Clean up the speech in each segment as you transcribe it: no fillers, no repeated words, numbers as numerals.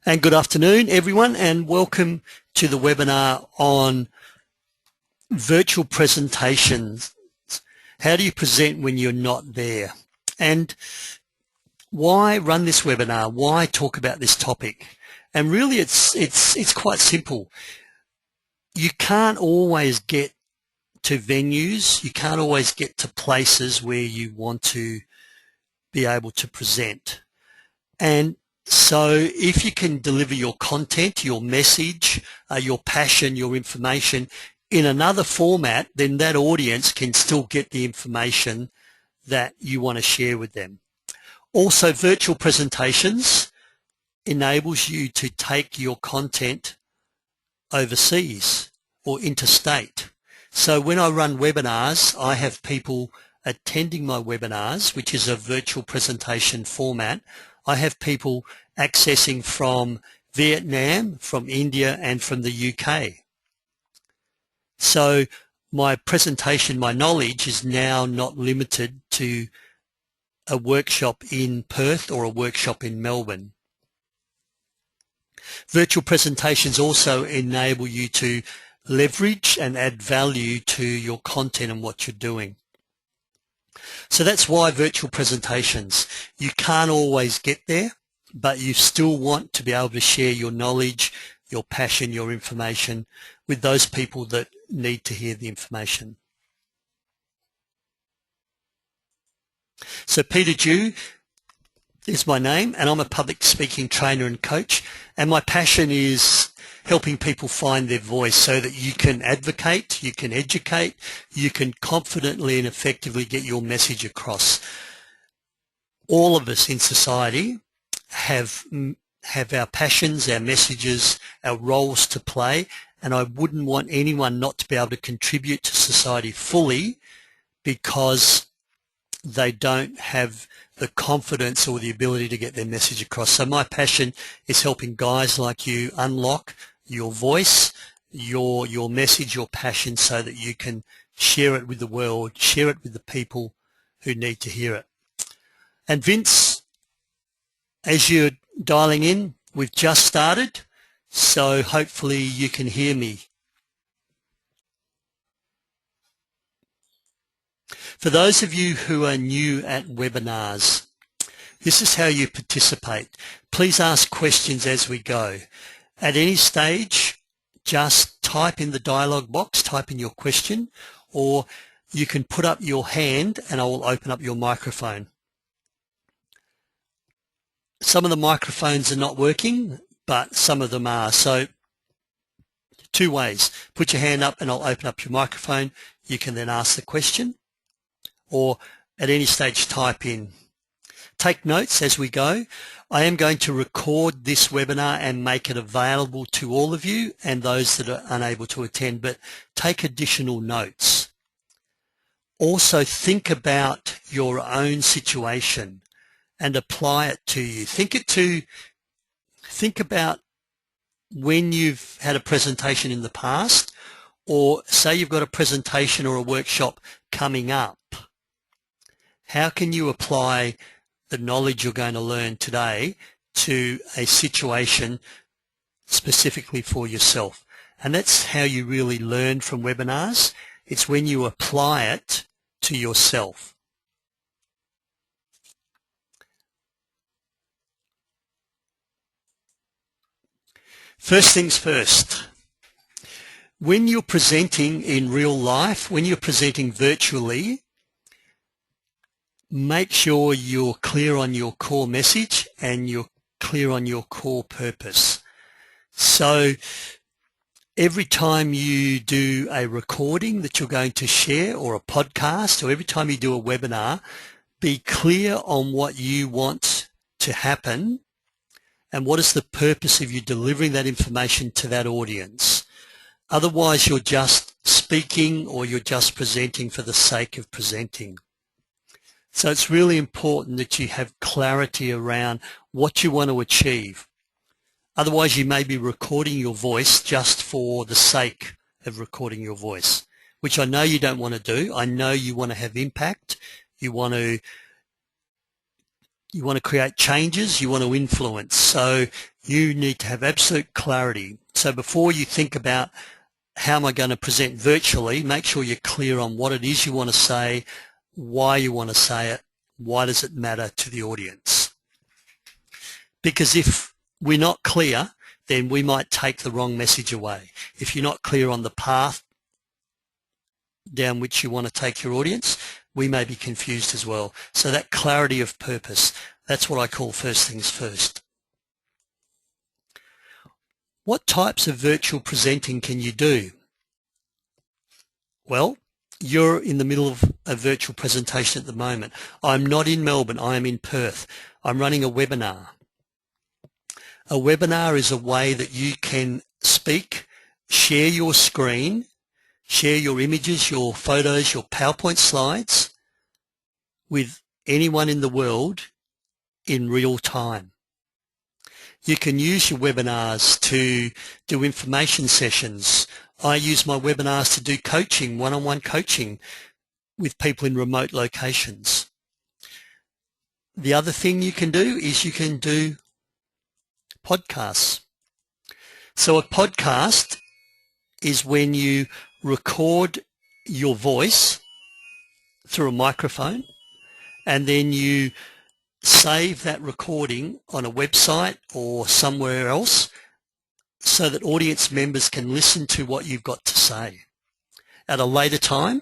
And good afternoon, everyone, and welcome to the webinar on virtual presentations. How do you present when you're not there? And why run this webinar? Why talk about this topic? And really, it's quite simple. You can't always get to venues. You can't always get to places where you want to be able to present. And so if you can deliver your content, your message, your passion, your information in another format, then that audience can still get the information that you want to share with them. Also, virtual presentations enables you to take your content overseas or interstate. So when I run webinars, I have people attending my webinars, which is a virtual presentation format. I have people accessing from Vietnam, from India, and from the UK. So my presentation, my knowledge is now not limited to a workshop in Perth or a workshop in Melbourne. Virtual presentations also enable you to leverage and add value to your content and what you're doing. So that's why virtual presentations. You can't always get there, but you still want to be able to share your knowledge, your passion, your information with those people that need to hear the information. So Peter Dew is my name, and I'm a public speaking trainer and coach, and my passion is helping people find their voice so that you can advocate, you can educate, you can confidently and effectively get your message across. All of us in society have our passions, our messages, our roles to play, and I wouldn't want anyone not to be able to contribute to society fully because they don't have the confidence or the ability to get their message across. So my passion is helping guys like you unlock your voice, your message, your passion, so that you can share it with the world, share it with the people who need to hear it. And Vince, as you're dialing in, we've just started, so hopefully you can hear me. For those of you who are new at webinars, this is how you participate. Please ask questions as we go. At any stage, just type in the dialog box, type in your question, or you can put up your hand and I will open up your microphone. Some of the microphones are not working, but some of them are. So two ways. Put your hand up and I'll open up your microphone. You can then ask the question, or at any stage type in. Take notes as we go. I am going to record this webinar and make it available to all of you and those that are unable to attend, but take additional notes. Also think about your own situation and apply it to you. Think about when you've had a presentation in the past, or say you've got a presentation or a workshop coming up. How can you apply the knowledge you're going to learn today to a situation specifically for yourself? And that's how you really learn from webinars. It's when you apply it to yourself. First things first. When you're presenting in real life, when you're presenting virtually, make sure you're clear on your core message and you're clear on your core purpose. So every time you do a recording that you're going to share, or a podcast, or every time you do a webinar, be clear on what you want to happen and what is the purpose of you delivering that information to that audience. Otherwise, you're just speaking or you're just presenting for the sake of presenting. So it's really important that you have clarity around what you want to achieve. Otherwise, you may be recording your voice just for the sake of recording your voice, which I know you don't want to do. I know you want to have impact. You want to create changes. You want to influence. So You need to have absolute clarity. So before you think about how am I going to present virtually, make sure you're clear on what it is you want to say, why you want to say it, why does it matter to the audience. Because if we're not clear, then we might take the wrong message away. If you're not clear on the path down which you want to take your audience, we may be confused as well. So that clarity of purpose, that's what I call first things first. What types of virtual presenting can you do? Well, you're in the middle of a virtual presentation at the moment. I'm not in Melbourne, I am in Perth. I'm running a webinar. A webinar is a way that you can speak, share your screen, share your images, your photos, your PowerPoint slides with anyone in the world in real time. You can use your webinars to do information sessions. I use my webinars to do coaching, one-on-one coaching with people in remote locations. The other thing you can do is you can do podcasts. So a podcast is when you record your voice through a microphone and then you save that recording on a website or somewhere else so that audience members can listen to what you've got to say at a later time.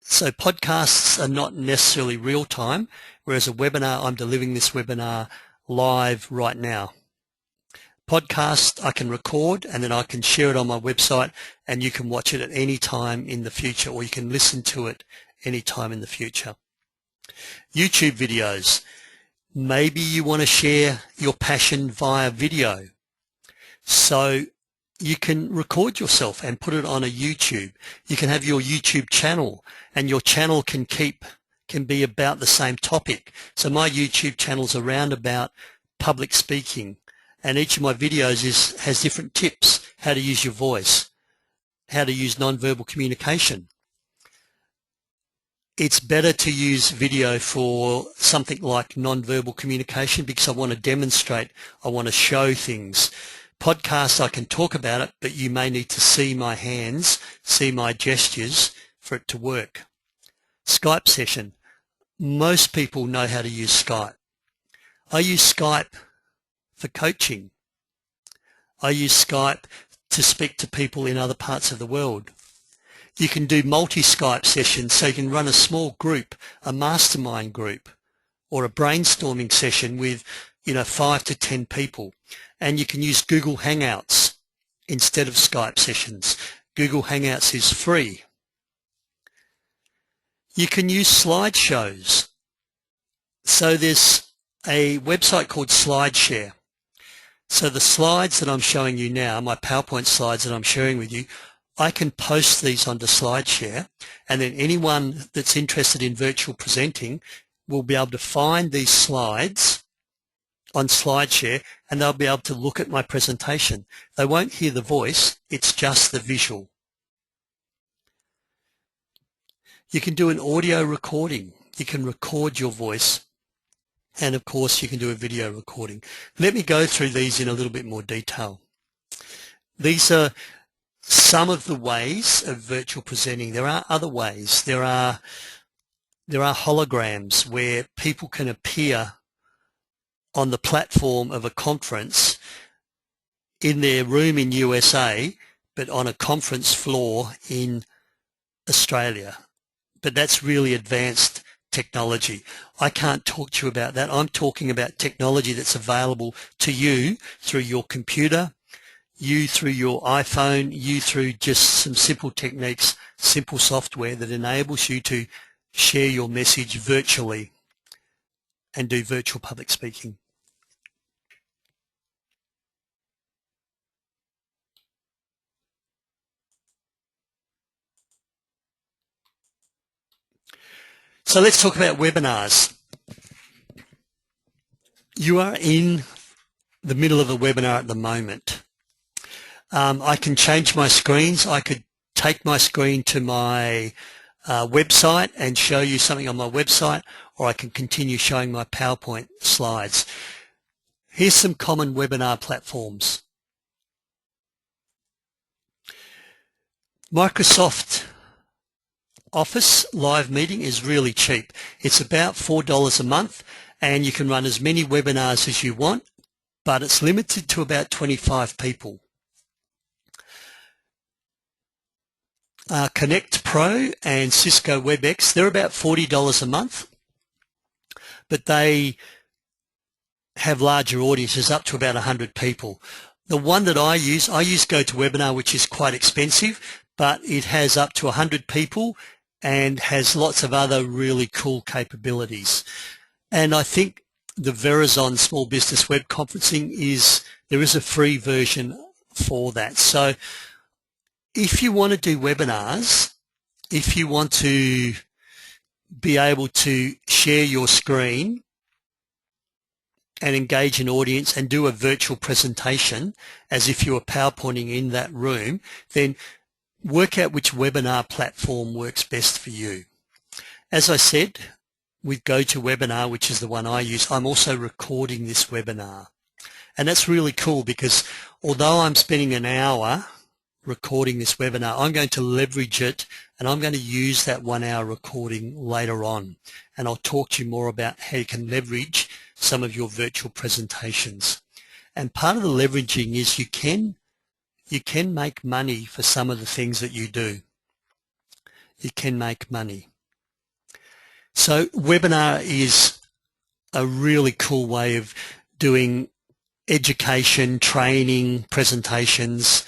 So podcasts are not necessarily real time, whereas a webinar, I'm delivering this webinar live right now. Podcast I can record and then I can share it on my website and you can watch it at any time in the future, or you can listen to it any time in the future. YouTube videos. Maybe you want to share your passion via video. So you can record yourself and put it on a YouTube. You can have your YouTube channel, and your channel can be about the same topic. So my YouTube channel's around about public speaking, and each of my videos has different tips: how to use your voice, how to use non-verbal communication. It's better to use video for something like non-verbal communication because I want to demonstrate, I want to show things. Podcasts, I can talk about it, but you may need to see my hands, see my gestures for it to work. Skype session. Most people know how to use Skype. I use Skype for coaching. I use Skype to speak to people in other parts of the world. You can do multi-Skype sessions, so you can run a small group, a mastermind group, or a brainstorming session with 5 to 10 people. And you can use Google Hangouts instead of Skype sessions. Google Hangouts is free. You can use slideshows. So there's a website called SlideShare. So the slides that I'm showing you now, my PowerPoint slides that I'm sharing with you, I can post these onto SlideShare, and then anyone that's interested in virtual presenting will be able to find these slides on SlideShare and they'll be able to look at my presentation. They won't hear the voice, it's just the visual. You can do an audio recording. You can record your voice, and of course you can do a video recording. Let me go through these in a little bit more detail. These are some of the ways of virtual presenting. There are other ways. There are holograms where people can appear on the platform of a conference in their room in USA, but on a conference floor in Australia. But that's really advanced technology. I can't talk to you about that. I'm talking about technology that's available to you through your computer, you through your iPhone, you through just some simple techniques, simple software that enables you to share your message virtually and do virtual public speaking. So let's talk about webinars. You are in the middle of a webinar at the moment. I can change my screens. I could take my screen to my website and show you something on my website, or I can continue showing my PowerPoint slides. Here's some common webinar platforms. Microsoft Office Live Meeting is really cheap. It's about $4 a month, and you can run as many webinars as you want, but it's limited to about 25 people. Connect Pro and Cisco WebEx, they're about $40 a month, but they have larger audiences up to about 100 people. The one that I use GoToWebinar, which is quite expensive, but it has up to 100 people and has lots of other really cool capabilities. And I think the Verizon Small Business Web Conferencing there is a free version for that. So if you want to do webinars, if you want to be able to share your screen and engage an audience and do a virtual presentation as if you were PowerPointing in that room, then work out which webinar platform works best for you. As I said, with GoToWebinar, which is the one I use, I'm also recording this webinar. And that's really cool because although I'm spending an hour recording this webinar, I'm going to leverage it and I'm going to use that 1 hour recording later on. And I'll talk to you more about how you can leverage some of your virtual presentations. And part of the leveraging is you can make money for some of the things that you do. You can make money. So webinar is a really cool way of doing education, training, presentations,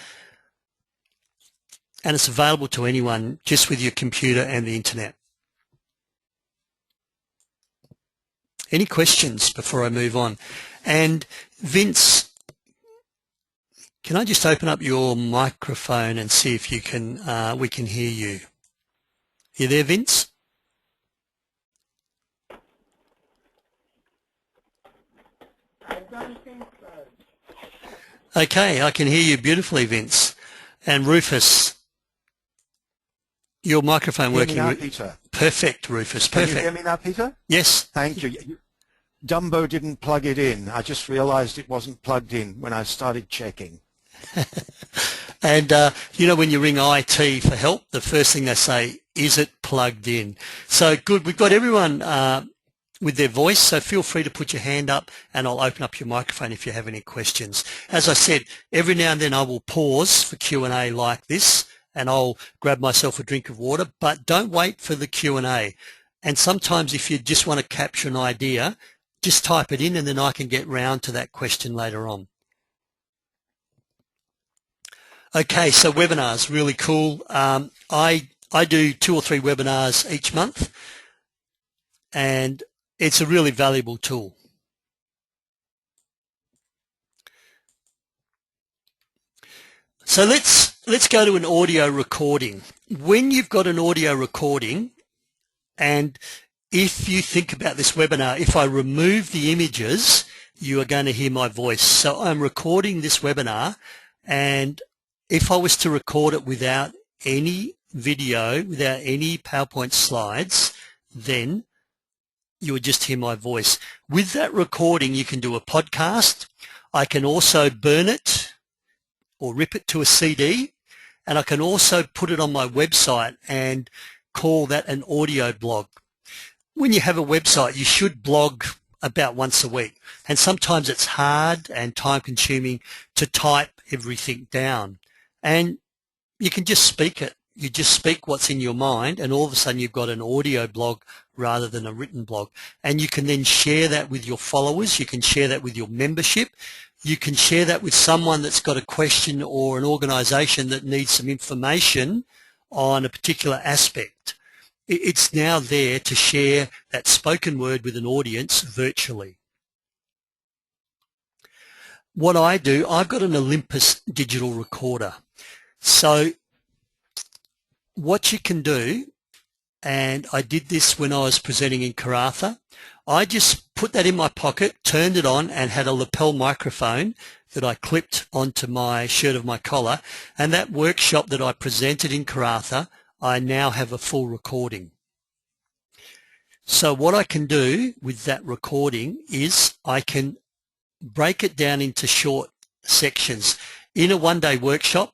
and it's available to anyone just with your computer and the internet. Any questions before I move on? And Vince, can I just open up your microphone and see if you can, we can hear you? You there, Vince? I don't think so. Okay, I can hear you beautifully, Vince. And Rufus, your microphone working? Hear me now, Peter? Perfect, Rufus, perfect. Can you hear me now, Peter? Yes. Thank you. Dumbo didn't plug it in. I just realized it wasn't plugged in when I started checking. And, you know, when you ring IT for help, the first thing they say, is it plugged in? So good. We've got everyone with their voice, so feel free to put your hand up and I'll open up your microphone if you have any questions. As I said, every now and then I will pause for Q&A like this and I'll grab myself a drink of water, but don't wait for the Q&A. And sometimes if you just want to capture an idea, just type it in and then I can get round to that question later on. Okay, so webinars, really cool. I do 2 or 3 webinars each month and it's a really valuable tool. So let's go to an audio recording. When you've got an audio recording, and if you think about this webinar, if I remove the images, you are going to hear my voice. So I'm recording this webinar, and if I was to record it without any video, without any PowerPoint slides, then you would just hear my voice. With that recording, you can do a podcast. I can also burn it or rip it to a CD, and I can also put it on my website and call that an audio blog. When you have a website, you should blog about once a week, and sometimes it's hard and time-consuming to type everything down, and you can just speak it. You just speak what's in your mind, and all of a sudden you've got an audio blog rather than a written blog. And you can then share that with your followers. You can share that with your membership. You can share that with someone that's got a question or an organization that needs some information on a particular aspect. It's now there to share that spoken word with an audience virtually. What I do, I've got an Olympus digital recorder. So what you can do, and I did this when I was presenting in Karratha, I just put that in my pocket, turned it on, and had a lapel microphone that I clipped onto my shirt of my collar, and that workshop that I presented in Karratha, I now have a full recording. So what I can do with that recording is I can break it down into short sections. In a one-day workshop,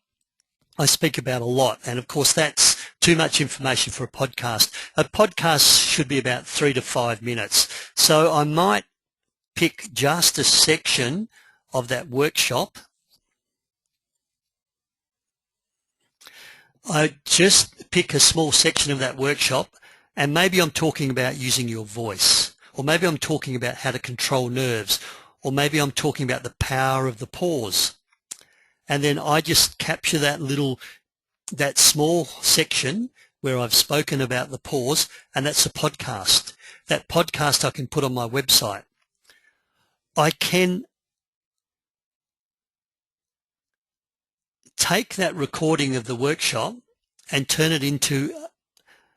I speak about a lot, and of course that's too much information for a podcast. A podcast should be about 3 to 5 minutes. So I might pick just a section of that workshop. I just pick a small section of that workshop, and maybe I'm talking about using your voice, or maybe I'm talking about how to control nerves, or maybe I'm talking about the power of the pause. And then I just capture that small section where I've spoken about the pause, and that's a podcast. That podcast I can put on my website. I can take that recording of the workshop and turn it into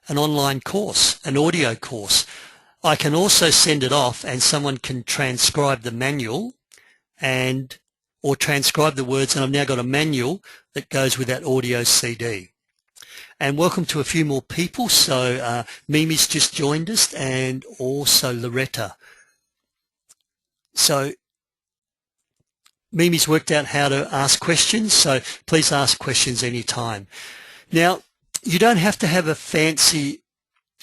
an online course, an audio course. I can also send it off and someone can transcribe the manual or transcribe the words, and I've now got a manual that goes with that audio CD. And welcome to a few more people. So Mimi's just joined us, and also Loretta. So Mimi's worked out how to ask questions, so please ask questions anytime. Now, you don't have to have a fancy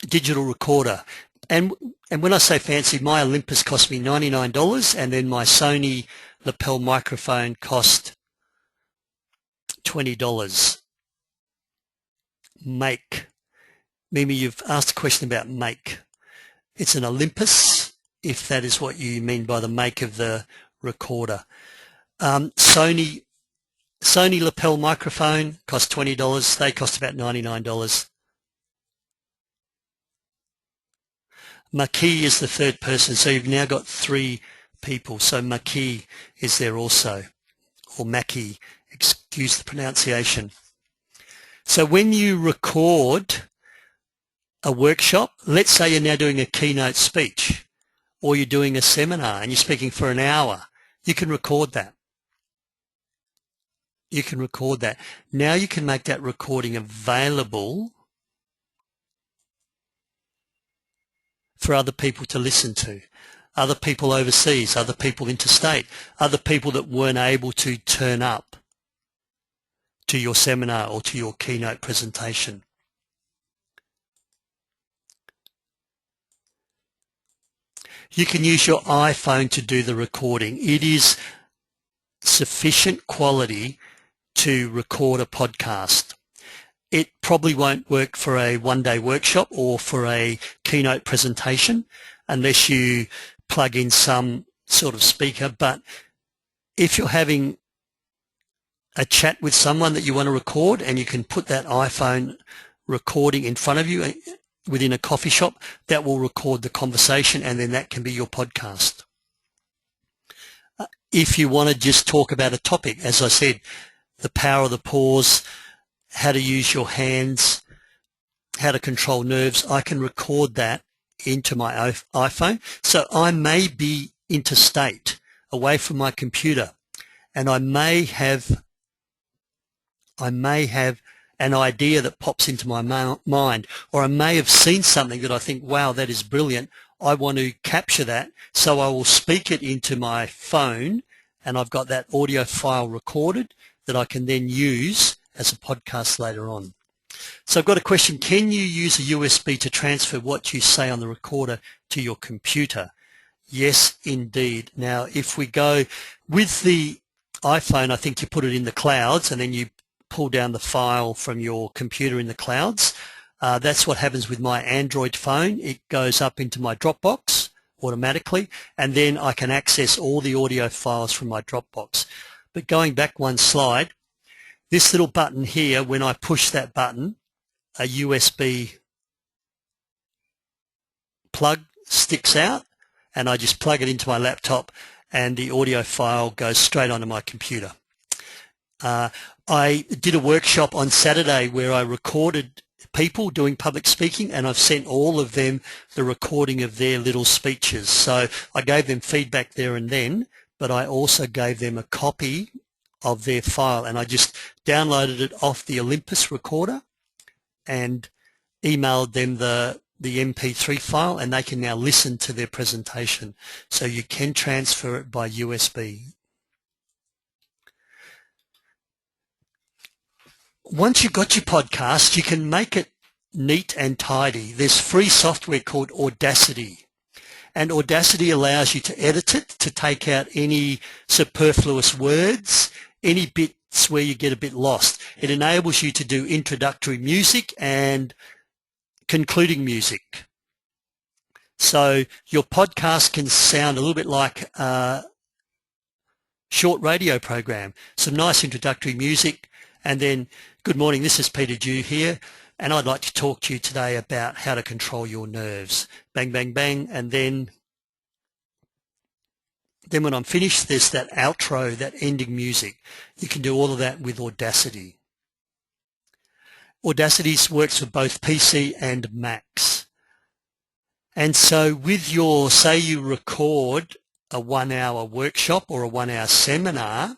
digital recorder. And when I say fancy, my Olympus cost me $99, and then my Sony lapel microphone cost $20. Make. Mimi, you've asked a question about make. It's an Olympus, if that is what you mean by the make of the recorder. Sony lapel microphone cost $20. They cost about $99. Maki is the third person, so you've now got 3 people. So Maki is there also, or Maki, excuse the pronunciation. So when you record a workshop, let's say you're now doing a keynote speech, or you're doing a seminar and you're speaking for an hour, you can record that. You can record that. Now you can make that recording available for other people to listen to, other people overseas, other people interstate, other people that weren't able to turn up to your seminar or to your keynote presentation. You can use your iPhone to do the recording. It is sufficient quality to record a podcast. It probably won't work for a one-day workshop or for a keynote presentation unless you plug in some sort of speaker. But if you're having a chat with someone that you want to record, and you can put that iPhone recording in front of you within a coffee shop, that will record the conversation, and then that can be your podcast. If you want to just talk about a topic, as I said, the power of the pause, how to use your hands, how to control nerves, I can record that into my iPhone. So I may be interstate, away from my computer, and I may have an idea that pops into my mind, or I may have seen something that I think, wow, that is brilliant. I want to capture that, so I will speak it into my phone, and I've got that audio file recorded that I can then use as a podcast later on. So I've got a question. Can you use a USB to transfer what you say on the recorder to your computer? Yes, indeed. Now, if we go with the iPhone, I think you put it in the clouds, and then you pull down the file from your computer in the clouds. That's what happens with my Android phone. It goes up into my Dropbox automatically, and then I can access all the audio files from my Dropbox. But going back one slide, this little button here, when I push that button, a USB plug sticks out, and I just plug it into my laptop, and the audio file goes straight onto my computer. I did a workshop on Saturday where I recorded people doing public speaking, and I've sent all of them the recording of their little speeches. So I gave them feedback there and then, but I also gave them a copy of their file, and I just downloaded it off the Olympus recorder and emailed them the the MP3 file, and they can now listen to their presentation. So you can transfer it by USB. Once you've got your podcast, you can make it neat and tidy. There's free software called Audacity. And Audacity allows you to edit it, to take out any superfluous words, any bits where you get a bit lost. It enables you to do introductory music and concluding music. So your podcast can sound a little bit like a short radio program. Some nice introductory music, and then, good morning, this is Peter Dew here, and I'd like to talk to you today about how to control your nerves. Bang, bang, bang, and then when I'm finished, there's that outro, that ending music. You can do all of that with Audacity. Audacity works for both PC and Macs. And so with your, say you record a 1-hour workshop or a 1-hour seminar,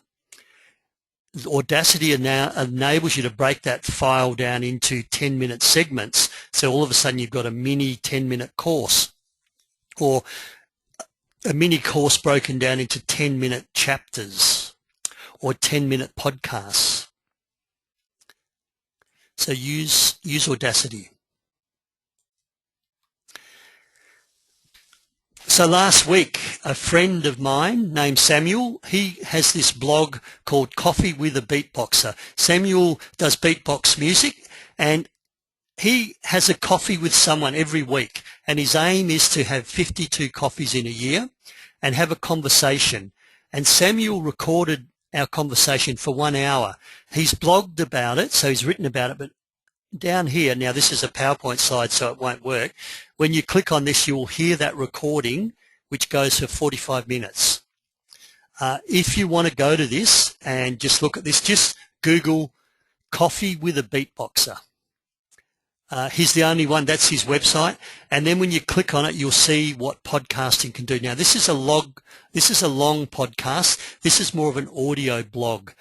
Audacity now enables you to break that file down into 10-minute segments. So all of a sudden you've got a mini 10-minute course, or a mini course broken down into 10-minute chapters or 10-minute podcasts. So use Audacity. So last week, a friend of mine named Samuel, he has this blog called Coffee with a Beatboxer. Samuel does beatbox music, and he has a coffee with someone every week, and his aim is to have 52 coffees in a year and have a conversation. And Samuel recorded our conversation for 1 hour. He's blogged about it, so he's written about it, but down here, now this is a PowerPoint slide so it won't work. When you click on this, you'll hear that recording, which goes for 45 minutes. If you want to go to this and just look at this, just Google Coffee with a Beatboxer. He's the only one, that's his website. And then when you click on it, you'll see what podcasting can do. Now this is a long podcast. This is more of an audio blog.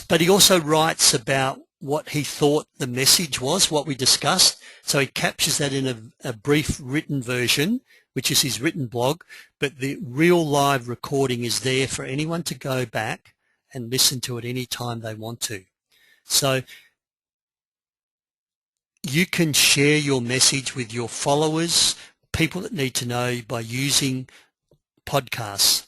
But he also writes about what he thought the message was, what we discussed. So he captures that in a brief written version, which is his written blog, but the real live recording is there for anyone to go back and listen to it any time they want to. So you can share your message with your followers, people that need to know, by using podcasts.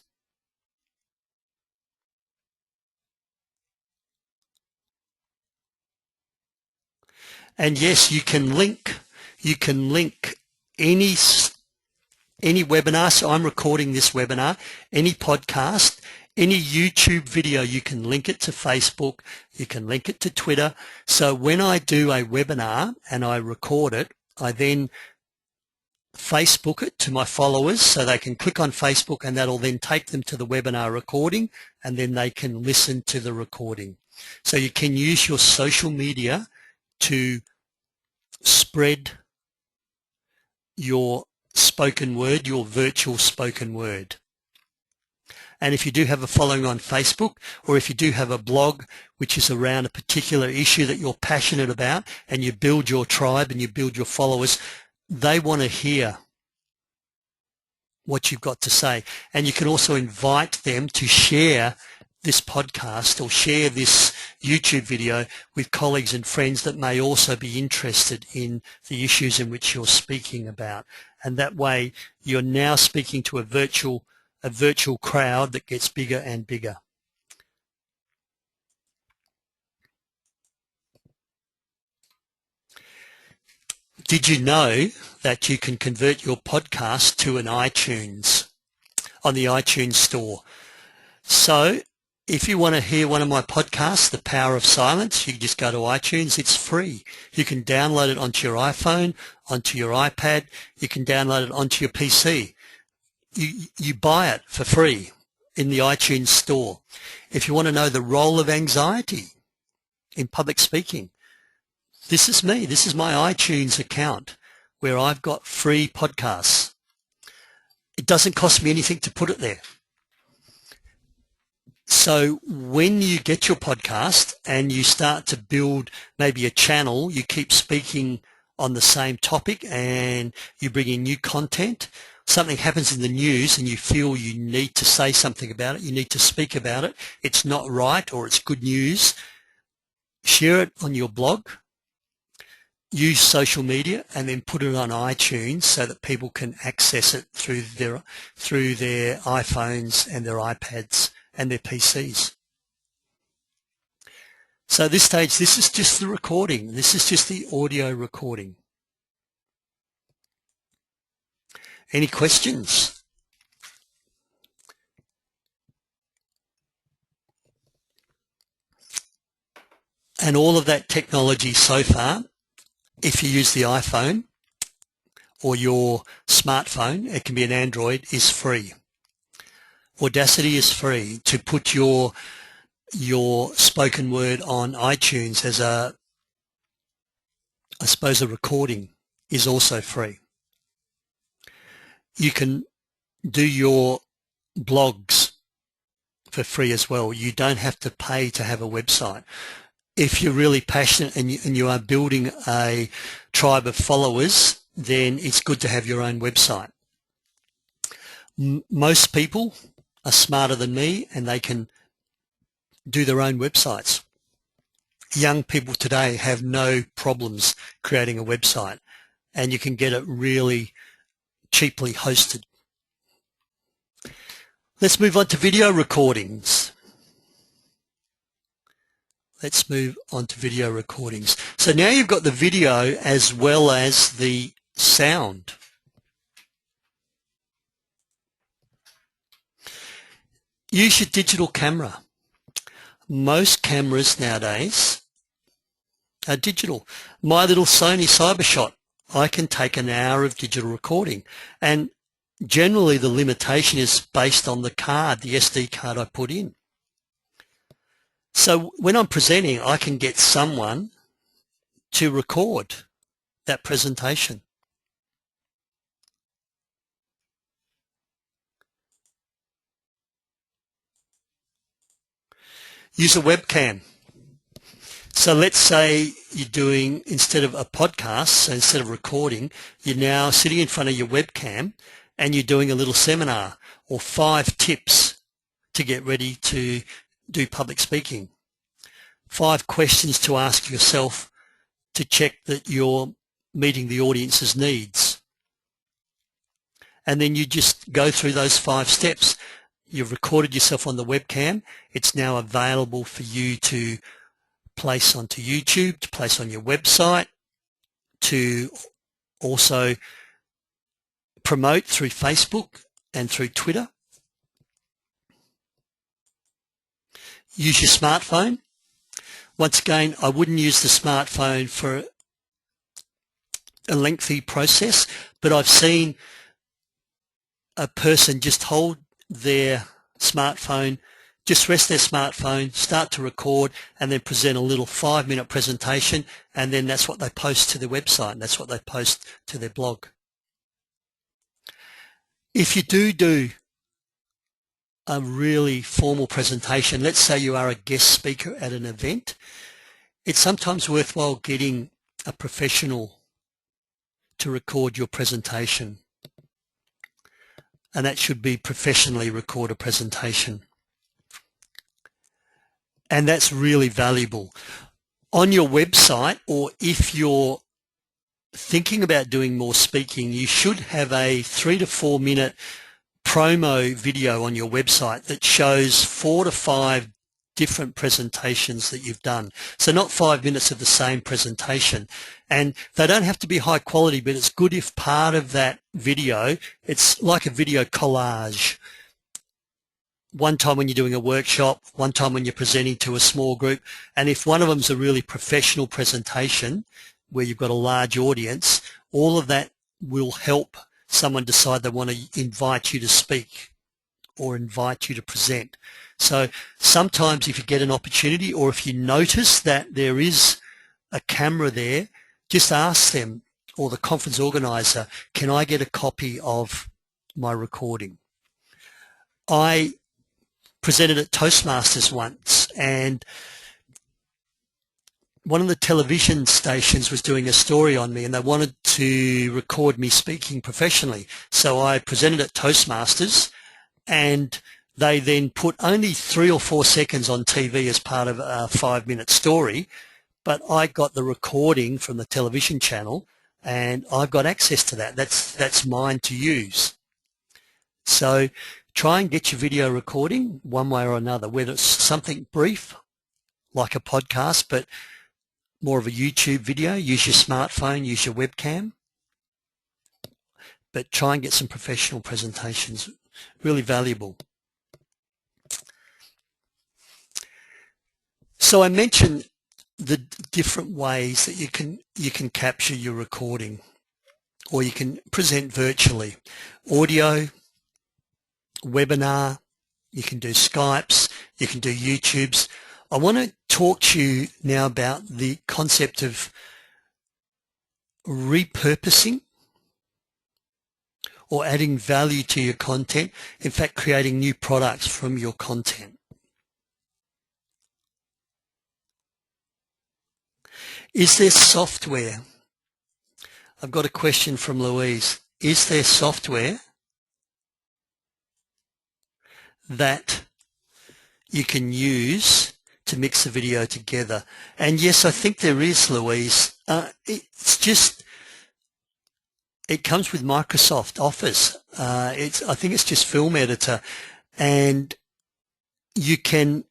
And yes, you can link any webinar. So I'm recording this webinar, any podcast, any YouTube video, you can link it to Facebook, you can link it to Twitter. So when I do a webinar and I record it, I then Facebook it to my followers so they can click on Facebook, and that'll then take them to the webinar recording, and then they can listen to the recording. So you can use your social media to spread your spoken word, your virtual spoken word. And if you do have a following on Facebook, or if you do have a blog which is around a particular issue that you're passionate about, and you build your tribe and you build your followers, they want to hear what you've got to say. And you can also invite them to share this podcast or share this YouTube video with colleagues and friends that may also be interested in the issues in which you're speaking about. And that way you're now speaking to a virtual crowd that gets bigger and bigger. Did you know that you can convert your podcast to an iTunes on the iTunes store? So if you want to hear one of my podcasts, The Power of Silence, you can just go to iTunes. It's free. You can download it onto your iPhone, onto your iPad. You can download it onto your PC. You buy it for free in the iTunes store. If you want to know the role of anxiety in public speaking, this is me. This is my iTunes account where I've got free podcasts. It doesn't cost me anything to put it there. So when you get your podcast and you start to build maybe a channel, you keep speaking on the same topic and you bring in new content, something happens in the news and you feel you need to say something about it, you need to speak about it, it's not right or it's good news, share it on your blog, use social media, and then put it on iTunes so that people can access it through their iPhones and their iPads and their PCs. So at this stage, this is just the recording. This is just the audio recording. Any questions? And all of that technology so far, if you use the iPhone or your smartphone, it can be an Android, is free. Audacity is free. To put your spoken word on iTunes as a recording is also free. You can do your blogs for free as well. You don't have to pay to have a website. If you're really passionate and you are building a tribe of followers, then it's good to have your own website. Most people are smarter than me and they can do their own websites. Young people today have no problems creating a website, and you can get it really cheaply hosted. Let's move on to video recordings. Let's move on to video recordings. So now you've got the video as well as the sound. Use your digital camera. Most cameras nowadays are digital. My little Sony CyberShot, I can take an hour of digital recording, and generally the limitation is based on the card, the SD card I put in. So when I'm presenting, I can get someone to record that presentation. Use a webcam. So let's say you're doing, instead of a podcast, so instead of recording, you're now sitting in front of your webcam and you're doing a little seminar or 5 tips to get ready to do public speaking. 5 questions to ask yourself to check that you're meeting the audience's needs. And then you just go through those 5 steps. You've recorded yourself on the webcam. It's now available for you to place onto YouTube, to place on your website, to also promote through Facebook and through Twitter. Use your smartphone. Once again, I wouldn't use the smartphone for a lengthy process, but I've seen a person just hold their smartphone, just rest their smartphone, start to record, and then present a little 5-minute presentation, and then that's what they post to their website, and that's what they post to their blog. If you do a really formal presentation, let's say you are a guest speaker at an event, it's sometimes worthwhile getting a professional to record your presentation. And that should be professionally record a presentation. And that's really valuable. On your website, or if you're thinking about doing more speaking, you should have a 3 to 4 minute promo video on your website that shows 4 to 5 different presentations that you've done. So not 5 minutes of the same presentation. And they don't have to be high quality, but it's good if part of that video, it's like a video collage. One time when you're doing a workshop, one time when you're presenting to a small group, and if one of them's a really professional presentation where you've got a large audience, all of that will help someone decide they want to invite you to speak or invite you to present. So sometimes if you get an opportunity, or if you notice that there is a camera there, just ask them, or the conference organizer, can I get a copy of my recording? I presented at Toastmasters once, and one of the television stations was doing a story on me and they wanted to record me speaking professionally. So I presented at Toastmasters and they then put only 3 or 4 seconds on TV as part of a 5-minute story, but I got the recording from the television channel and I've got access to that. That's mine to use. So try and get your video recording one way or another, whether it's something brief like a podcast, but more of a YouTube video. Use your smartphone, use your webcam, but try and get some professional presentations. Really valuable. So I mentioned the different ways that you can capture your recording, or you can present virtually. Audio, webinar, you can do Skypes, you can do YouTubes. I want to talk to you now about the concept of repurposing or adding value to your content, in fact creating new products from your content. Is there software? I've got a question from Louise. Is there software that you can use to mix the video together? And yes, I think there is, Louise. It comes with Microsoft Office. I think it's just Film Editor, and you can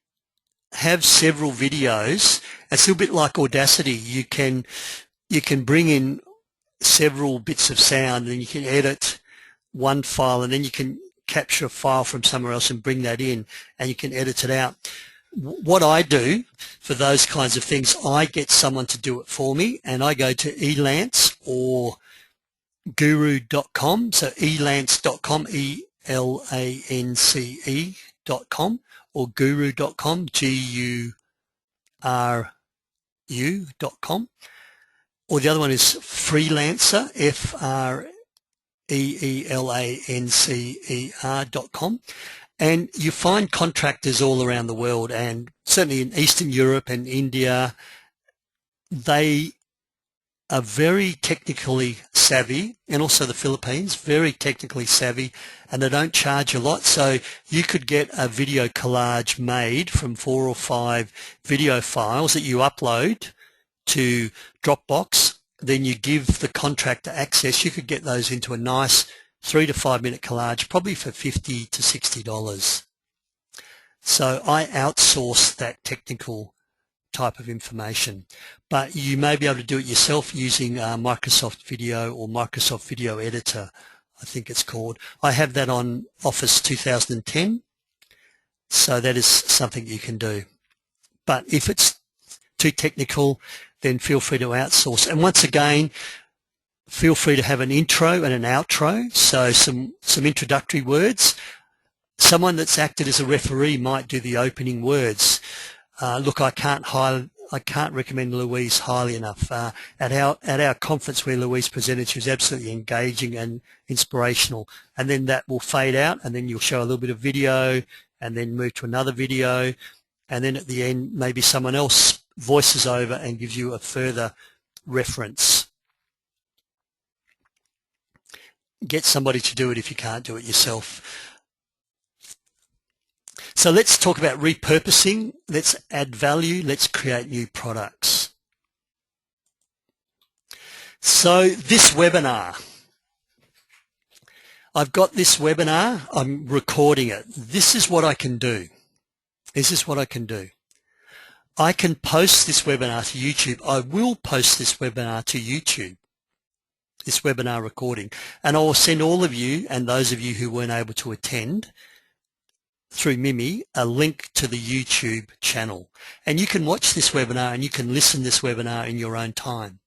have several videos. It's a little bit like Audacity. You can bring in several bits of sound and you can edit one file, and then you can capture a file from somewhere else and bring that in, and you can edit it out. What I do for those kinds of things, I get someone to do it for me, and I go to Elance or guru.com, so elance.com, ELANCE.com, or guru.com, GURU.com, or the other one is Freelancer, FREELANCER.com. And you find contractors all around the world, and certainly in Eastern Europe and India, they are very technically savvy, and also the Philippines, very technically savvy, and they don't charge a lot. So you could get a video collage made from 4 or 5 video files that you upload to Dropbox. Then you give the contractor access. You could get those into a nice 3 to 5 minute collage, probably for $50 to $60. So I outsource that technical type of information, but you may be able to do it yourself using Microsoft Video or Microsoft Video Editor, I think it's called. I have that on Office 2010, so that is something you can do. But if it's too technical, then feel free to outsource. And once again, feel free to have an intro and an outro, so some introductory words. Someone that's acted as a referee might do the opening words. Look, I can't recommend Louise highly enough. At our conference where Louise presented, she was absolutely engaging and inspirational. And then that will fade out, and then you'll show a little bit of video, and then move to another video, and then at the end maybe someone else voices over and gives you a further reference. Get somebody to do it if you can't do it yourself. So let's talk about repurposing. Let's add value. Let's create new products. So this webinar, I've got this webinar. I'm recording it. This is what I can do. This is what I can do. I can post this webinar to YouTube. I will post this webinar to YouTube, this webinar recording, and I will send all of you and those of you who weren't able to attend through Mimi a link to the YouTube channel. And you can watch this webinar and you can listen to this webinar in your own time.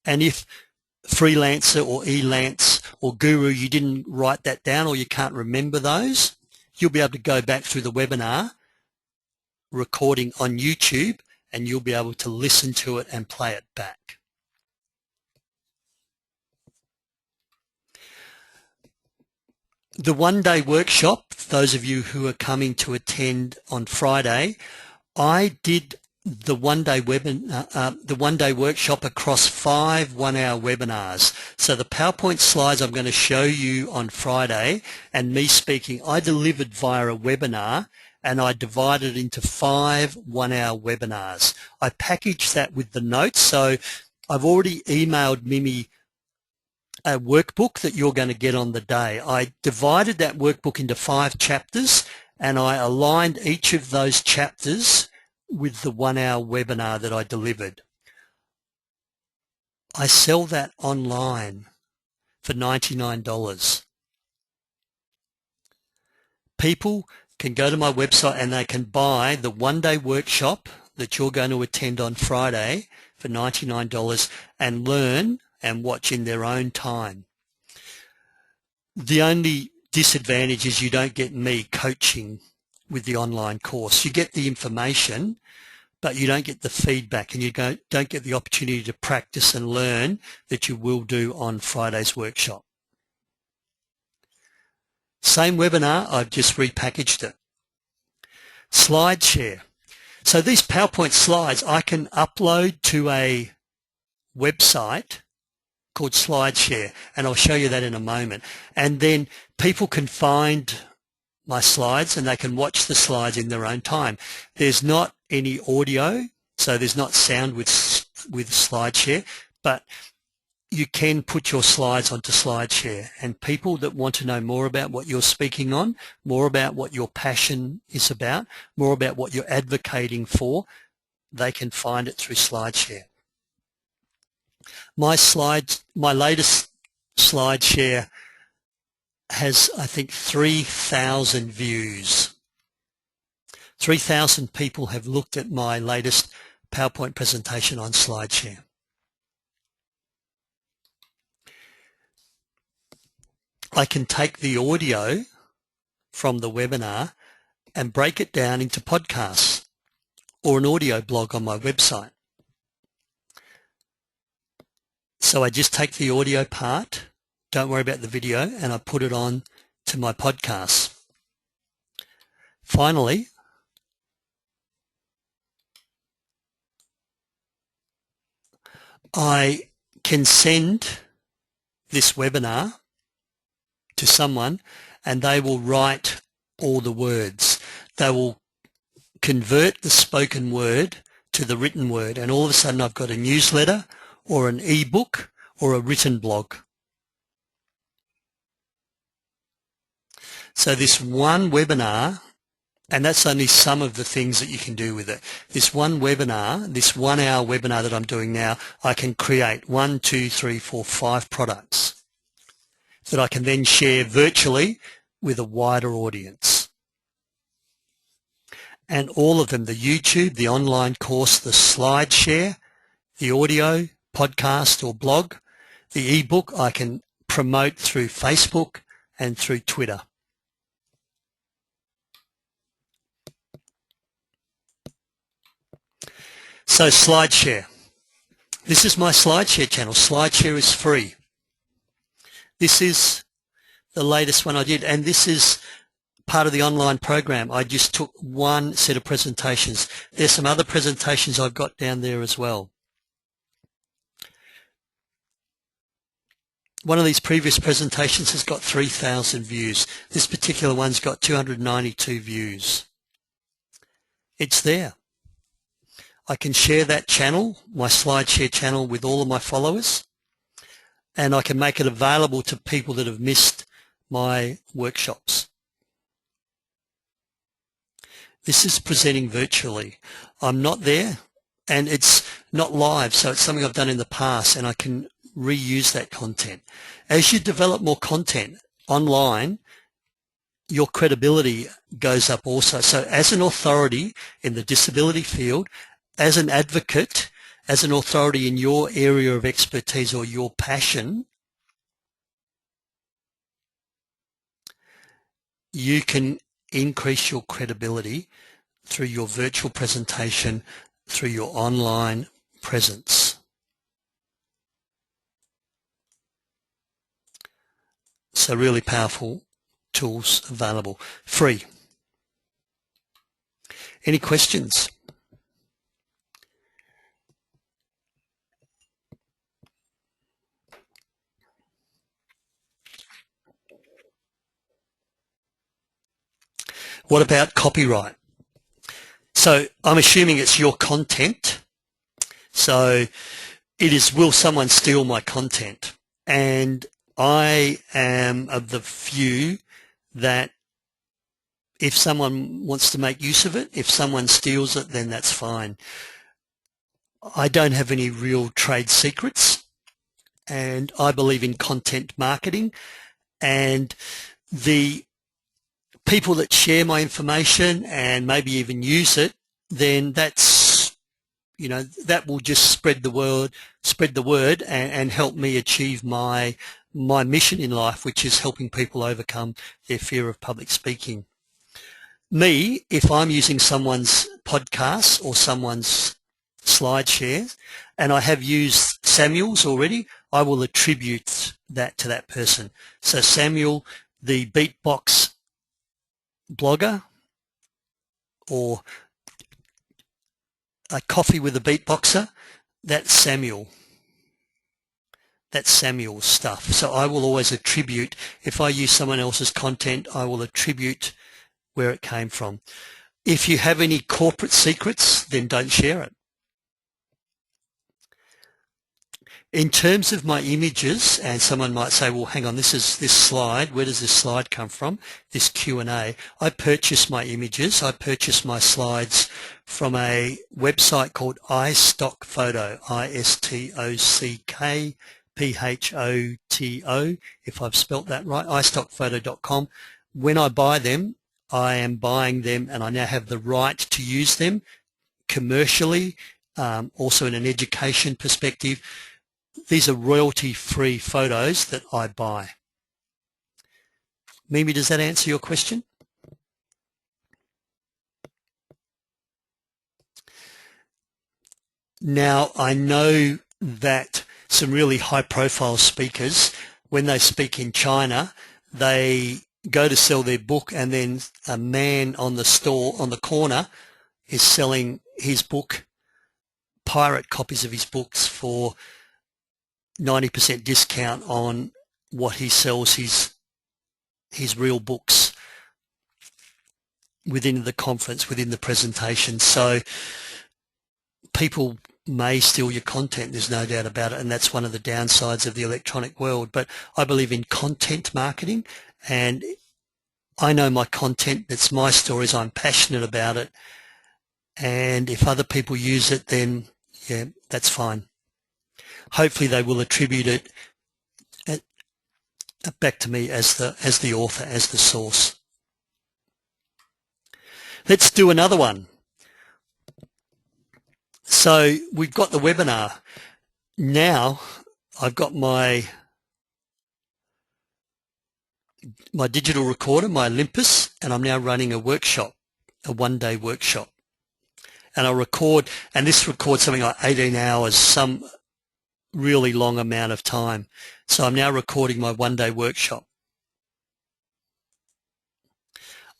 And if Freelancer or Elance or Guru, you didn't write that down or you can't remember those, you'll be able to go back through the webinar recording on YouTube and you'll be able to listen to it and play it back. The one-day workshop, those of you who are coming to attend on Friday, I did the one-day workshop across 5 one-hour webinars. So the PowerPoint slides I'm going to show you on Friday and me speaking, I delivered via a webinar, and I divided it into 5 one-hour webinars. I packaged that with the notes, so I've already emailed Mimi a workbook that you're going to get on the day. I divided that workbook into 5 chapters, and I aligned each of those chapters with the 1-hour webinar that I delivered. I sell that online for $99. People can go to my website and they can buy the one-day workshop that you're going to attend on Friday for $99 and learn and watch in their own time. The only disadvantage is you don't get me coaching with the online course. You get the information, but you don't get the feedback, and you don't get the opportunity to practice and learn that you will do on Friday's workshop. Same webinar, I've just repackaged it. SlideShare. So these PowerPoint slides I can upload to a website called SlideShare, and I'll show you that in a moment. And then people can find my slides and they can watch the slides in their own time. There's not any audio, so there's not sound with SlideShare, but you can put your slides onto SlideShare, and people that want to know more about what you're speaking on, more about what your passion is about, more about what you're advocating for, they can find it through SlideShare. My latest SlideShare has, I think, 3,000 views. 3,000 people have looked at my latest PowerPoint presentation on SlideShare. I can take the audio from the webinar and break it down into podcasts or an audio blog on my website. So I just take the audio part, don't worry about the video, and I put it on to my podcast. Finally, I can send this webinar to someone and they will write all the words. They will convert the spoken word to the written word, and all of a sudden I've got a newsletter or an ebook or a written blog. So this one webinar, and that's only some of the things that you can do with it. This one webinar, this 1-hour webinar that I'm doing now, I can create 1, 2, 3, 4, 5 products that I can then share virtually with a wider audience. And all of them, the YouTube, the online course, the SlideShare, the audio, podcast or blog, the ebook, I can promote through Facebook and through Twitter. So SlideShare. This is my SlideShare channel. SlideShare is free. This is the latest one I did, and this is part of the online program. I just took one set of presentations. There's some other presentations I've got down there as well. One of these previous presentations has got 3,000 views. This particular one's got 292 views. It's there. I can share that channel, my SlideShare channel, with all of my followers, and I can make it available to people that have missed my workshops. This is presenting virtually. I'm not there, and it's not live, so it's something I've done in the past, and I can reuse that content. As you develop more content online, your credibility goes up also. So as an authority in the disability field, as an advocate, as an authority in your area of expertise or your passion, you can increase your credibility through your virtual presentation, through your online presence. So really powerful tools available, free. Any questions? What about copyright? So I'm assuming it's your content. So it is, will someone steal my content? And I am of the view that if someone wants to make use of it, if someone steals it, then that's fine. I don't have any real trade secrets, and I believe in content marketing, and the people that share my information and maybe even use it, then that's, you know, that will just spread the word and help me achieve my mission in life, which is helping people overcome their fear of public speaking. Me, if I'm using someone's podcast or someone's slideshare, and I have used Samuel's already, I will attribute that to that person. So Samuel, the beatbox blogger, or a coffee with a beatboxer, that's Samuel. That's Samuel's stuff. So I will always attribute, if I use someone else's content, I will attribute where it came from. If you have any corporate secrets, then don't share it. In terms of my images, and someone might say, well, hang on, this slide, where does this slide come from? This Q&A. I purchase my images, I purchase my slides from a website called iStockPhoto, iStockPhoto, if I've spelt that right, iStockPhoto.com. When I buy them, I am buying them and I now have the right to use them commercially, also in an education perspective. These are royalty-free photos that I buy. Mimi, does that answer your question? Now, I know that some really high-profile speakers, when they speak in China, they go to sell their book, and then a man on the corner is selling his book, pirate copies of his books, for 90% discount on what he sells his real books within the conference, within the presentation. So people may steal your content, there's no doubt about it, and that's one of the downsides of the electronic world. But I believe in content marketing, and I know my content, it's my stories, I'm passionate about it, and if other people use it, then yeah, that's fine. Hopefully they will attribute it back to me as the author, as the source. Let's do another one. So we've got the webinar. Now I've got my digital recorder, my Olympus, and I'm now running a workshop, a one-day workshop. And I'll record, and this records something like 18 hours, some really long amount of time. So I'm now recording my one-day workshop.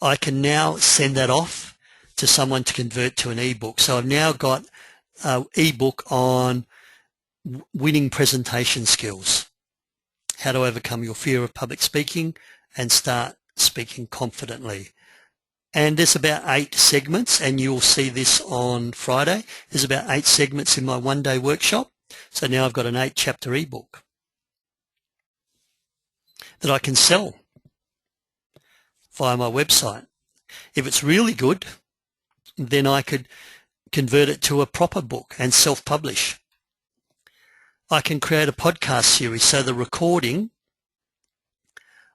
I can now send that off to someone to convert to an ebook. So I've now got an ebook on winning presentation skills, how to overcome your fear of public speaking and start speaking confidently. And there's about 8 segments, and you'll see this on Friday. There's about 8 segments in my one-day workshop. So now I've got an 8-chapter ebook that I can sell via my website. If it's really good, then I could convert it to a proper book and self-publish. I can create a podcast series, so the recording,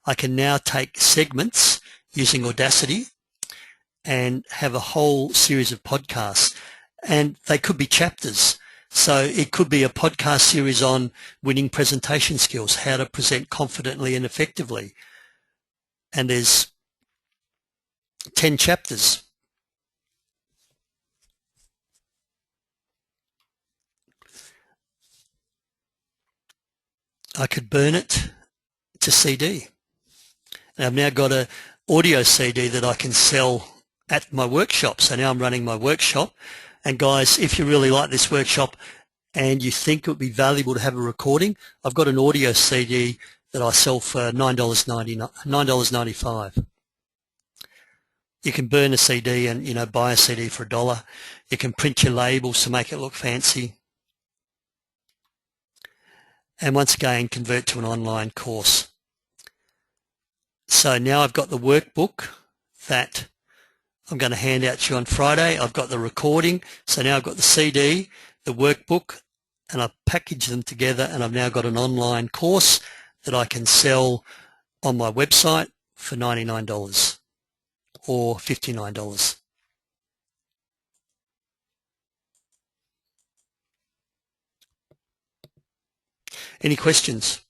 I can now take segments using Audacity and have a whole series of podcasts, and they could be chapters. So it could be a podcast series on winning presentation skills, how to present confidently and effectively. And there's 10 chapters. I could burn it to CD. And I've now got an audio CD that I can sell at my workshop. So now I'm running my workshop. And guys, if you really like this workshop and you think it would be valuable to have a recording, I've got an audio CD that I sell for $9.95. You can burn a CD and, buy a CD for $1. You can print your labels to make it look fancy. And once again, convert to an online course. So now I've got the workbook that I'm going to hand out to you on Friday. I've got the recording. So now I've got the CD, the workbook, and I've packaged them together, and I've now got an online course that I can sell on my website for $99 or $59. Any questions?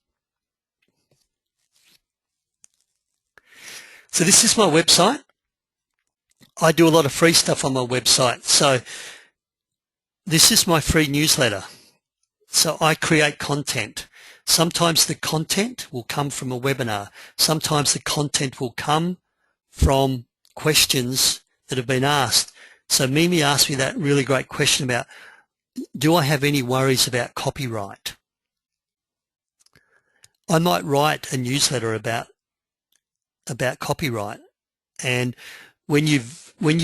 So this is my website. I do a lot of free stuff on my website. So this is my free newsletter. So I create content. Sometimes the content will come from a webinar. Sometimes the content will come from questions that have been asked. So Mimi asked me that really great question about, do I have any worries about copyright? I might write a newsletter about copyright, and when you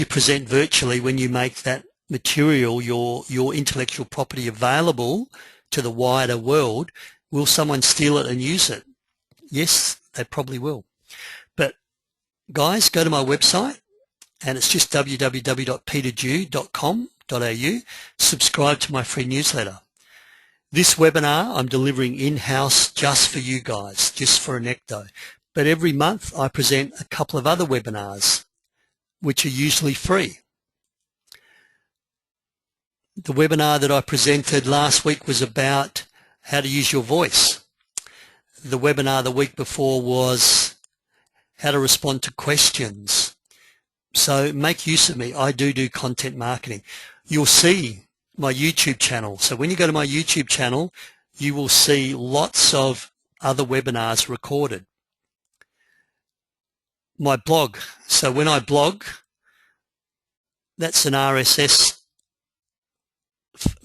present virtually, when you make that material, your intellectual property available to the wider world, will someone steal it and use it? Yes, they probably will. But guys, go to my website, and it's just www.peterdew.com.au. Subscribe to my free newsletter. This webinar I'm delivering in-house just for you guys, just for Anecdo. But every month I present a couple of other webinars, which are usually free. The webinar that I presented last week was about how to use your voice. The webinar the week before was how to respond to questions. So make use of me. I do content marketing. You'll see my YouTube channel. So when you go to my YouTube channel, you will see lots of other webinars recorded. My blog. So when I blog, that's an RSS,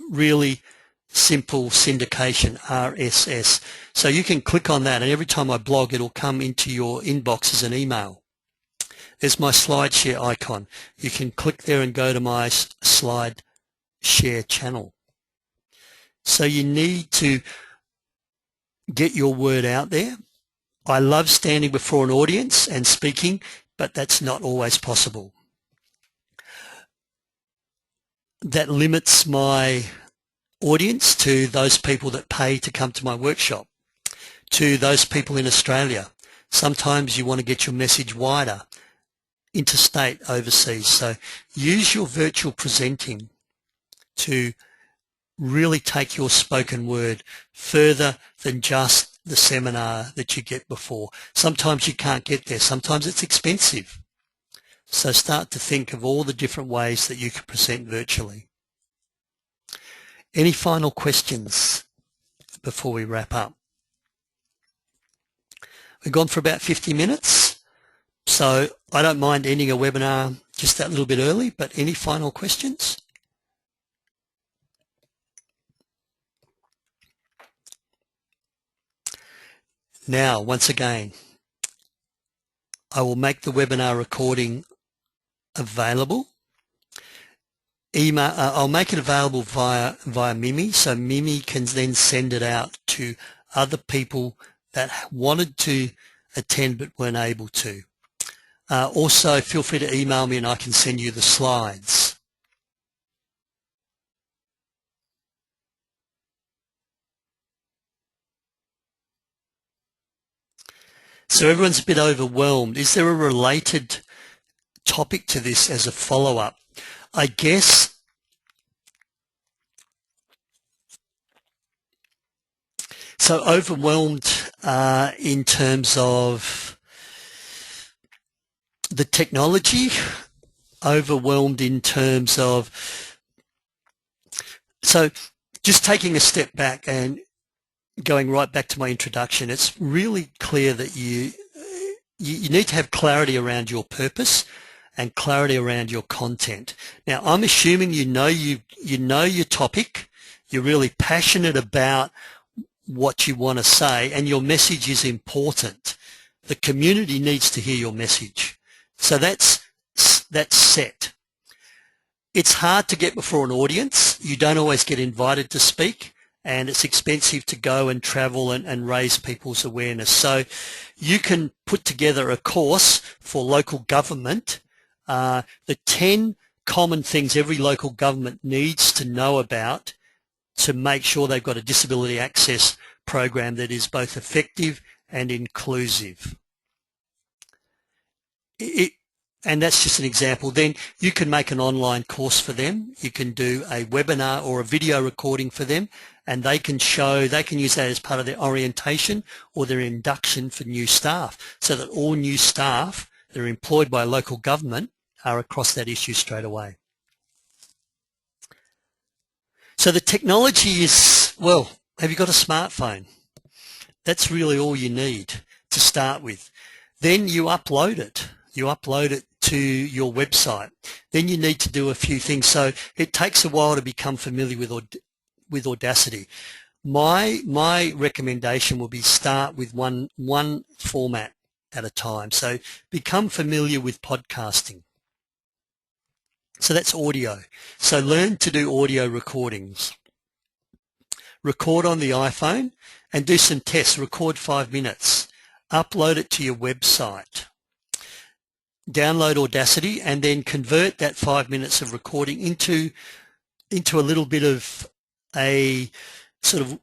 really simple syndication, RSS. So you can click on that, and every time I blog, it'll come into your inbox as an email. There's my SlideShare icon. You can click there and go to my SlideShare channel. So you need to get your word out there. I love standing before an audience and speaking, but that's not always possible. That limits my audience to those people that pay to come to my workshop, to those people in Australia. Sometimes you want to get your message wider, interstate, overseas. So use your virtual presenting to really take your spoken word further than just the seminar that you get before. Sometimes you can't get there. Sometimes it's expensive. So start to think of all the different ways that you can present virtually. Any final questions before we wrap up? We've gone for about 50 minutes, so I don't mind ending a webinar just that little bit early, but any final questions? Now, once again, I will make the webinar recording available. I'll make it available via Mimi, so Mimi can then send it out to other people that wanted to attend but weren't able to. Also, feel free to email me and I can send you the slides. So everyone's a bit overwhelmed. Is there a related topic to this as a follow-up? I guess so. Overwhelmed in terms of the technology, overwhelmed in terms of, so just taking a step back and going right back to my introduction, it's really clear that you need to have clarity around your purpose and clarity around your content. Now, I'm assuming you know your topic, you're really passionate about what you want to say, and your message is important. The community needs to hear your message. So that's that's set. It's hard to get before an audience. You don't always get invited to speak, and it's expensive to go and travel and raise people's awareness. So you can put together a course for local government, the 10 common things every local government needs to know about to make sure they've got a disability access program that is both effective and inclusive. And that's just an example. Then you can make an online course for them. You can do a webinar or a video recording for them, and they can use that as part of their orientation or their induction for new staff, so that all new staff that are employed by a local government are across that issue straight away. So the technology is, well, have you got a smartphone? That's really all you need to start with. Then you upload it. You upload it to your website. Then you need to do a few things. So it takes a while to become familiar with Audacity. My recommendation will be start with one format at a time. So become familiar with podcasting. So that's audio. So learn to do audio recordings. Record on the iPhone and do some tests. Record 5 minutes. Upload it to your website. Download Audacity and then convert that 5 minutes of recording into a little bit of a sort of,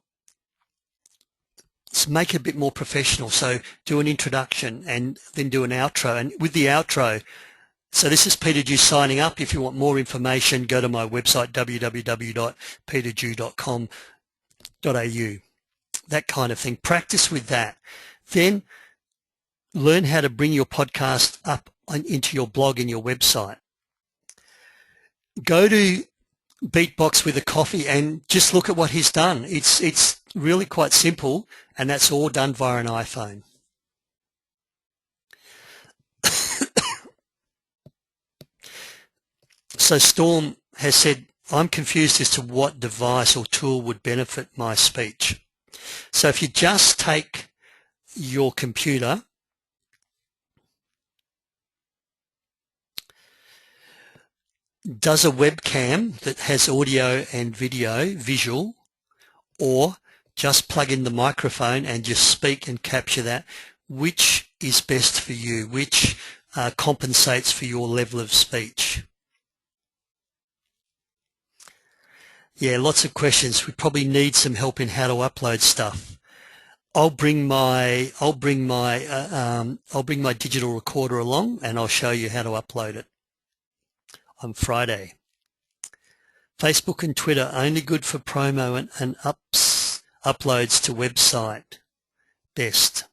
make it a bit more professional. So do an introduction and then do an outro. And with the outro, so this is Peter Dew signing up. If you want more information, go to my website, www.peterdew.com.au. That kind of thing. Practice with that. Then learn how to bring your podcast up into your blog and your website. Go to Beatbox with a Coffee and just look at what he's done. It's really quite simple, and that's all done via an iPhone. So Storm has said, I'm confused as to what device or tool would benefit my speech. So if you just take your computer, does a webcam that has audio and video, visual, or just plug in the microphone and just speak and capture that, which is best for you, which compensates for your level of speech? Yeah, lots of questions. We probably need some help in how to upload stuff. I'll bring my digital recorder along, and I'll show you how to upload it on Friday. Facebook and Twitter only good for promo and uploads to website. Best.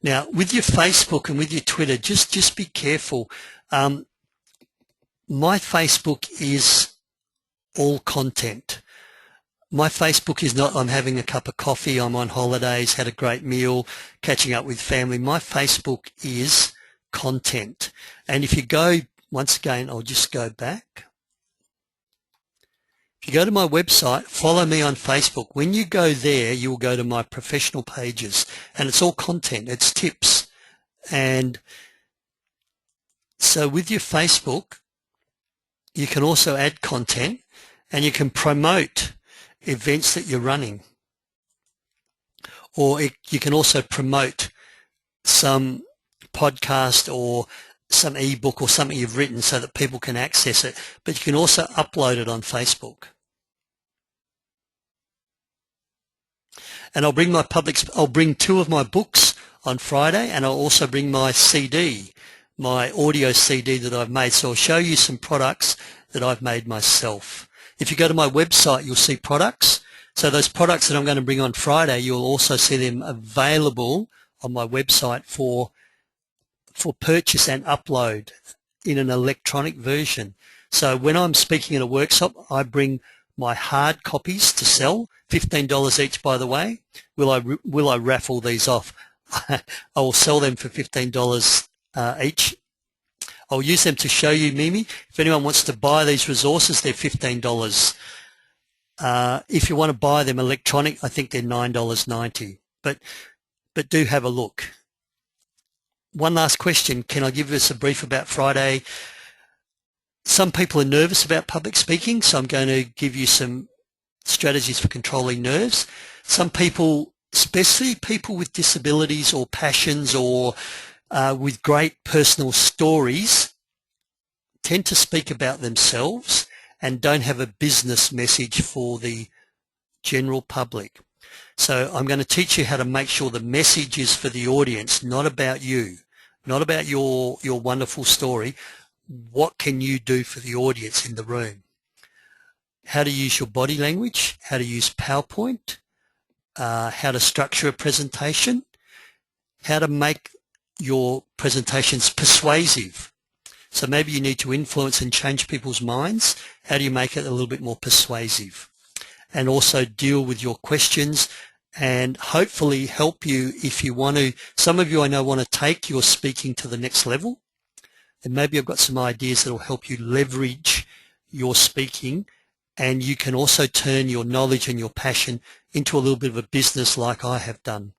Now, with your Facebook and with your Twitter, just be careful. My Facebook is all content. My Facebook is not, I'm having a cup of coffee, I'm on holidays, had a great meal, catching up with family. My Facebook is content. And if you go, once again, I'll just go back. If you go to my website, follow me on Facebook. When you go there, you will go to my professional pages, and it's all content, it's tips. And so with your Facebook, you can also add content, and you can promote events that you're running. Or you can also promote some podcast or some ebook or something you've written so that people can access it. But you can also upload it on Facebook. And I'll bring 2 of my books on Friday, and I'll also bring my CD, my audio CD that I've made. So I'll show you some products that I've made myself. If you go to my website, you'll see products. So those products that I'm going to bring on Friday, you'll also see them available on my website for purchase and upload in an electronic version. So when I'm speaking at a workshop, I bring my hard copies to sell, $15 each, by the way. Will I raffle these off? I will sell them for $15 each. I'll use them to show you, Mimi. If anyone wants to buy these resources, they're $15. If you want to buy them electronic, I think they're $9.90. But do have a look. One last question. Can I give us a brief about Friday? Some people are nervous about public speaking, so I'm going to give you some strategies for controlling nerves. Some people, especially people with disabilities or passions or with great personal stories, tend to speak about themselves and don't have a business message for the general public. So I'm going to teach you how to make sure the message is for the audience, not about you, not about your wonderful story. What can you do for the audience in the room? How to use your body language, how to use PowerPoint, how to structure a presentation, how to make your presentations persuasive. So maybe you need to influence and change people's minds. How do you make it a little bit more persuasive? And also deal with your questions and hopefully help you if you want to. Some of you I know want to take your speaking to the next level. And maybe I've got some ideas that will help you leverage your speaking, and you can also turn your knowledge and your passion into a little bit of a business like I have done.